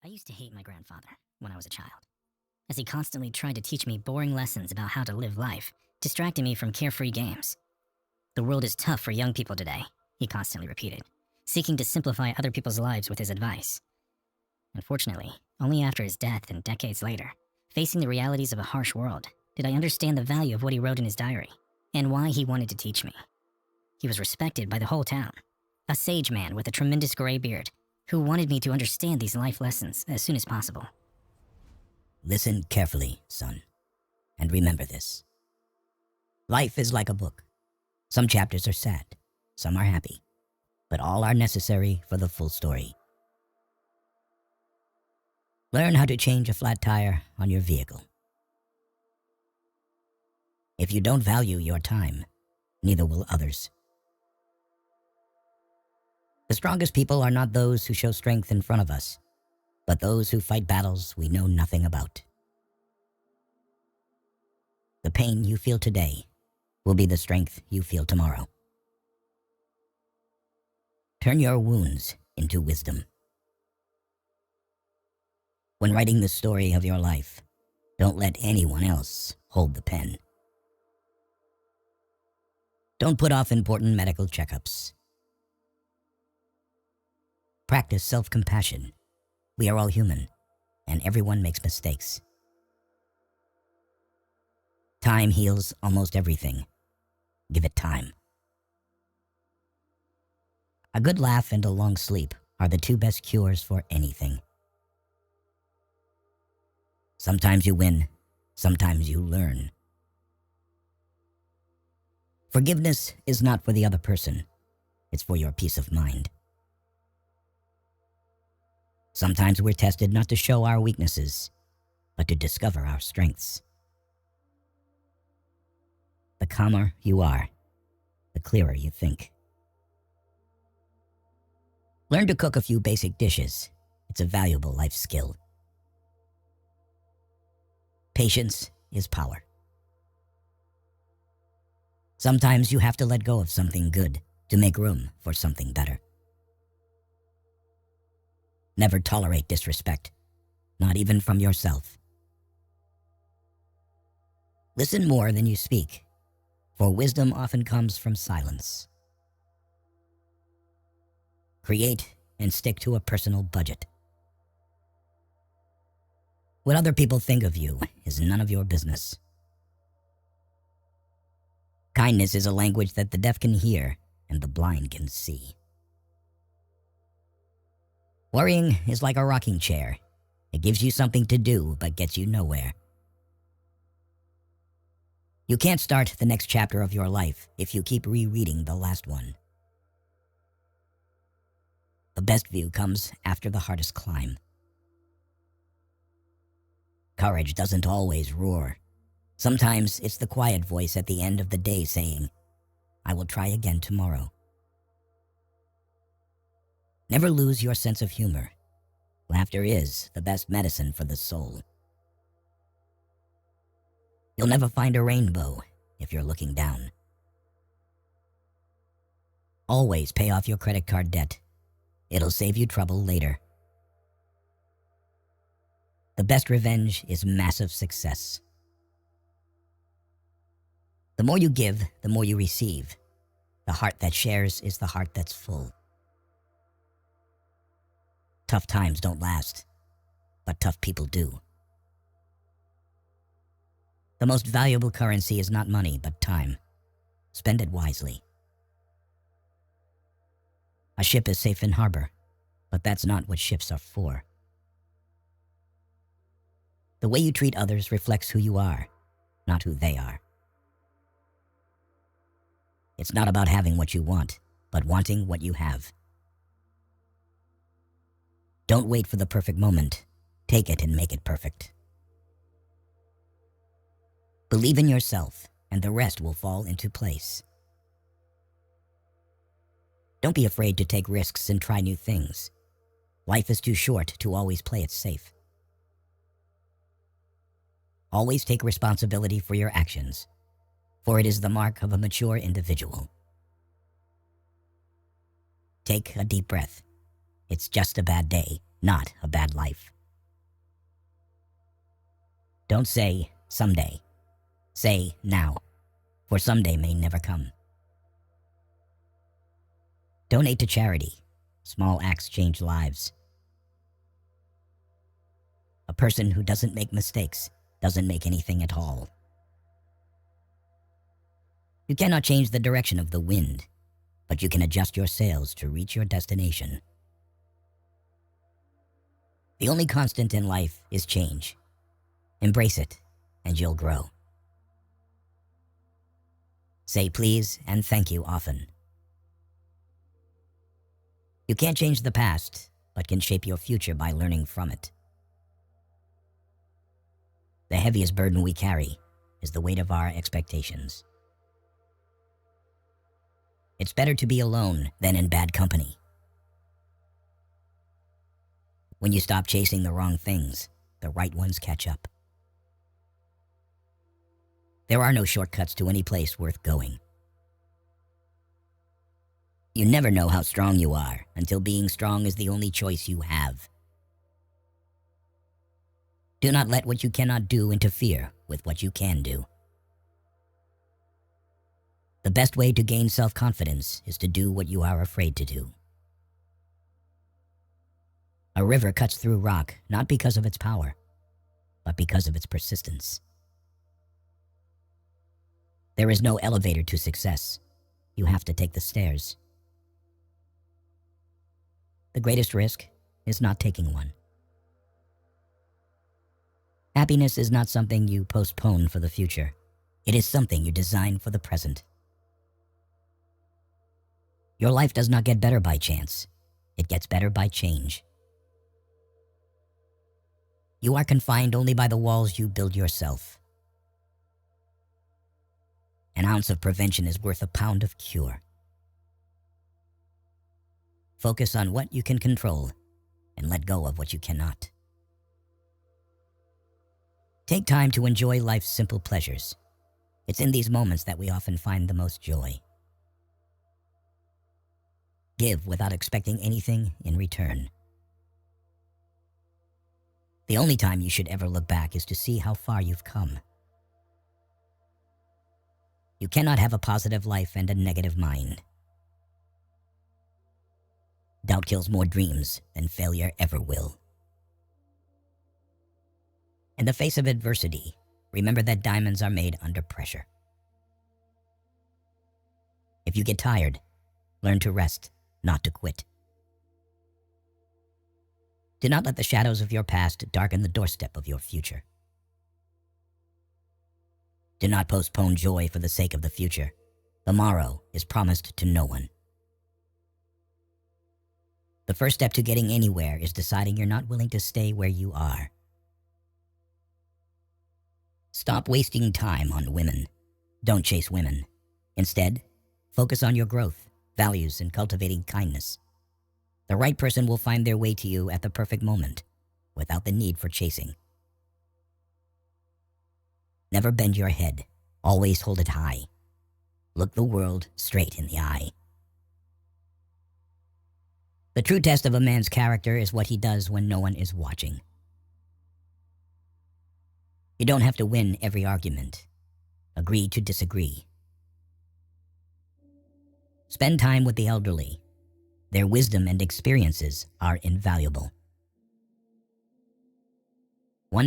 I used to hate my grandfather when I was a child, as he constantly tried to teach me boring lessons about how to live life, distracting me from carefree games. The world is tough for young people today, he constantly repeated, seeking to simplify other people's lives with his advice. Unfortunately, only after his death and decades later, facing the realities of a harsh world, did I understand the value of what he wrote in his diary and why he wanted to teach me. He was respected by the whole town, a sage man with a tremendous gray beard who wanted me to understand these life lessons as soon as possible. Listen carefully, son, and remember this. Life is like a book. Some chapters are sad, some are happy, but all are necessary for the full story. Learn how to change a flat tire on your vehicle. If you don't value your time, neither will others. The strongest people are not those who show strength in front of us, but those who fight battles we know nothing about. The pain you feel today will be the strength you feel tomorrow. Turn your wounds into wisdom. When writing the story of your life, don't let anyone else hold the pen. Don't put off important medical checkups. Practice self-compassion. We are all human, and everyone makes mistakes. Time heals almost everything. Give it time. A good laugh and a long sleep are the two best cures for anything. Sometimes you win, sometimes you learn. Forgiveness is not for the other person, it's for your peace of mind. Sometimes we're tested not to show our weaknesses, but to discover our strengths. The calmer you are, the clearer you think. Learn to cook a few basic dishes. It's a valuable life skill. Patience is power. Sometimes you have to let go of something good to make room for something better. Never tolerate disrespect, not even from yourself. Listen more than you speak, for wisdom often comes from silence. Create and stick to a personal budget. What other people think of you is none of your business. Kindness is a language that the deaf can hear and the blind can see. Worrying is like a rocking chair. It gives you something to do, but gets you nowhere. You can't start the next chapter of your life if you keep rereading the last one. The best view comes after the hardest climb. Courage doesn't always roar. Sometimes it's the quiet voice at the end of the day saying, "I will try again tomorrow." Never lose your sense of humor. Laughter is the best medicine for the soul. You'll never find a rainbow if you're looking down. Always pay off your credit card debt. It'll save you trouble later. The best revenge is massive success. The more you give, the more you receive. The heart that shares is the heart that's full. Tough times don't last, but tough people do. The most valuable currency is not money, but time. Spend it wisely. A ship is safe in harbor, but that's not what ships are for. The way you treat others reflects who you are, not who they are. It's not about having what you want, but wanting what you have. Don't wait for the perfect moment. Take it and make it perfect. Believe in yourself, and the rest will fall into place. Don't be afraid to take risks and try new things. Life is too short to always play it safe. Always take responsibility for your actions, for it is the mark of a mature individual. Take a deep breath. It's just a bad day, not a bad life. Don't say someday. Say now, for someday may never come. Donate to charity. Small acts change lives. A person who doesn't make mistakes doesn't make anything at all. You cannot change the direction of the wind, but you can adjust your sails to reach your destination. The only constant in life is change. Embrace it, and you'll grow. Say please and thank you often. You can't change the past, but can shape your future by learning from it. The heaviest burden we carry is the weight of our expectations. It's better to be alone than in bad company. When you stop chasing the wrong things, the right ones catch up. There are no shortcuts to any place worth going. You never know how strong you are until being strong is the only choice you have. Do not let what you cannot do interfere with what you can do. The best way to gain self-confidence is to do what you are afraid to do. A river cuts through rock not because of its power, but because of its persistence. There is no elevator to success. You have to take the stairs. The greatest risk is not taking one. Happiness is not something you postpone for the future. It is something you design for the present. Your life does not get better by chance. It gets better by change. You are confined only by the walls you build yourself. An ounce of prevention is worth a pound of cure. Focus on what you can control and let go of what you cannot. Take time to enjoy life's simple pleasures. It's in these moments that we often find the most joy. Give without expecting anything in return. The only time you should ever look back is to see how far you've come. You cannot have a positive life and a negative mind. Doubt kills more dreams than failure ever will. In the face of adversity, remember that diamonds are made under pressure. If you get tired, learn to rest, not to quit. Do not let the shadows of your past darken the doorstep of your future. Do not postpone joy for the sake of the future. The morrow is promised to no one. The first step to getting anywhere is deciding you're not willing to stay where you are. Stop wasting time on women. Don't chase women. Instead, focus on your growth, values, and cultivating kindness. The right person will find their way to you at the perfect moment, without the need for chasing. Never bend your head. Always hold it high. Look the world straight in the eye. The true test of a man's character is what he does when no one is watching. You don't have to win every argument. Agree to disagree. Spend time with the elderly. Their wisdom and experiences are invaluable.